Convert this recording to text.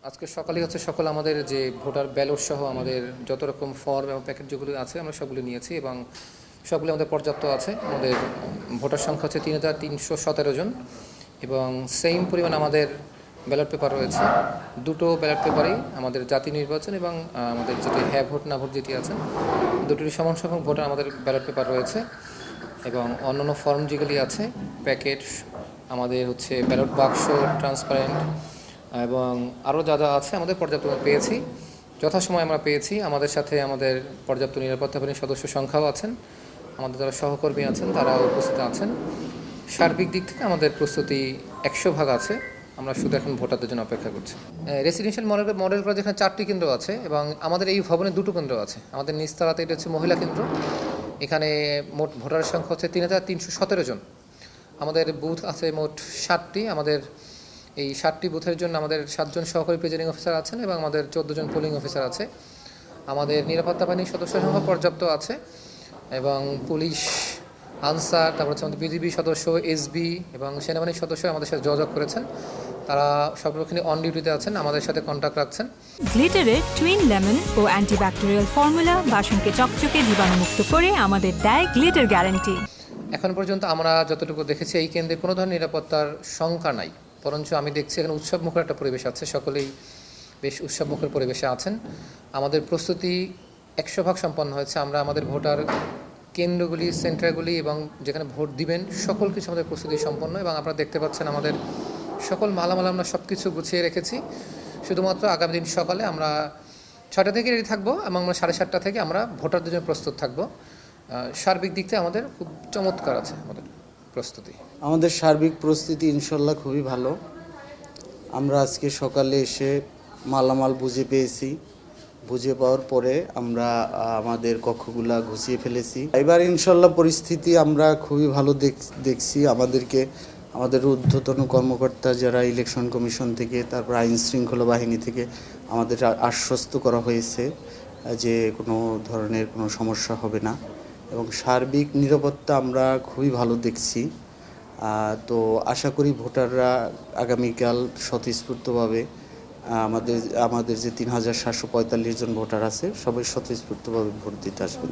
আজকে সকালে হচ্ছে সকল আমাদের যে ভোটার ব্যালট সহ আমাদের যত রকম ফর্ম এবং প্যাকেট যেগুলো আছে আমরা সবগুলো নিয়েছি এবং সবগুলো আমাদের পর্যাপ্ত আছে। আমাদের ভোটার সংখ্যা হচ্ছে 3,317 জন এবং সেম পরিমাণ আমাদের ব্যালট পেপার রয়েছে। দুটো ব্যালট পেপারই আমাদের জাতীয় নির্বাচন এবং আমাদের যেটি হ্যাঁ ভোট না ভোট যেটি আছে দুটোরই সমান সংখ্যক ভোটার আমাদের ব্যালট পেপার রয়েছে এবং অন্যান্য ফর্ম যেগুলি আছে প্যাকেট আমাদের হচ্ছে ব্যালট বাক্স ট্রান্সপারেন্ট এবং আরও যা যা আছে আমাদের পর্যাপ্ত পেয়েছি, যথাসময়ে আমরা পেয়েছি। আমাদের সাথে আমাদের পর্যাপ্ত নিরাপত্তা বাহিনীর সদস্য সংখ্যাও আছেন, আমাদের যারা সহকর্মী আছেন তারাও উপস্থিত আছেন। সার্বিক দিক থেকে আমাদের প্রস্তুতি 100% আছে। আমরা শুধু এখন ভোটারদের জন্য অপেক্ষা করছি। রেসিডেন্সিয়াল মডেল করা যেখানে 4টি কেন্দ্র আছে এবং আমাদের এই ভবনে 2টো কেন্দ্র আছে। আমাদের নিচতলাতে এটা হচ্ছে মহিলা কেন্দ্র, এখানে মোট ভোটারের সংখ্যা হচ্ছে 3,317 জন। আমাদের বুথ আছে মোট 60টি। আমাদের এই 60টি বুথের জন্য আমাদের 7 জন সহকারী প্রিজাইডিং অফিসার আছেন এবং আমাদের 14 জন পোলিং অফিসার আছে। আমাদের নিরাপত্তা বাহিনীর সদস্য সংখ্যা পর্যাপ্ত আছে এবং পুলিশ, আনসার, তারপর হচ্ছে আমাদের বিজিবি সদস্য, এসবি এবং সেনাবাহিনীর সদস্য আমাদের সাথে যোগাযোগ করেছেন। তারা সর্বক্ষণে অন ডিউটিতে আছেন, আমাদের সাথে কন্ট্যাক্ট রাখছেন। গ্লিটারের টুইন লেমন ও অ্যান্টিব্যাকটেরিয়াল ফর্মুলা বাসনকে চকচকে জীবাণুমুক্ত করে আমাদের দেয় গ্লিটার গ্যারান্টি। এখন পর্যন্ত আমরা যতটুকু দেখেছি এই কেন্দ্রে কোনো ধরনের নিরাপত্তার শঙ্কা নাই, বরঞ্চ আমি দেখছি এখানে উৎসবমুখর একটা পরিবেশ আছে, সকলেই বেশ উৎসবমুখর পরিবেশে আছেন। আমাদের প্রস্তুতি 100% সম্পন্ন হয়েছে। আমরা আমাদের ভোটার কেন্দ্রগুলি, সেন্টারগুলি এবং যেখানে ভোট দিবেন সকল কিছু আমাদের প্রস্তুতি সম্পন্ন এবং আপনারা দেখতে পাচ্ছেন আমাদের সকল মালামাল আমরা সব কিছু গুছিয়ে রেখেছি। শুধুমাত্র আগামী দিন সকালে আমরা 6টা থেকে রেডি থাকবো এবং আমরা 7:30 থেকে আমরা ভোটারদের জন্য প্রস্তুত থাকবো। সার্বিক দিক থেকে আমাদের খুব চমৎকার আছে আমাদের প্রস্তুতি। আমাদের সার্বিক প্রস্তুতি ইনশাল্লাহ খুবই ভালো। আমরা আজকে সকালে এসে মালামাল বুঝে পেয়েছি, বুঝে পাওয়ার পরে আমরা আমাদের কক্ষগুলা গুছিয়ে ফেলেছি। এবার ইনশাল্লাহ পরিস্থিতি আমরা খুবই ভালো দেখছি। আমাদের ঊর্ধ্বতন কর্মকর্তা যারা ইলেকশন কমিশন থেকে, তারপর আইন শৃঙ্খলা বাহিনী থেকে আমাদের আশ্বস্ত করা হয়েছে যে কোনো ধরনের কোনো সমস্যা হবে না এবং সার্বিক নিরাপত্তা আমরা খুবই ভালো দেখছি। তো আশা করি ভোটাররা আগামীকাল স্বতঃস্ফূর্তভাবে আমাদের যে 3,745 জন ভোটার আছে সবাই স্বতঃস্ফূর্তভাবে ভোট দিতে আসবেন।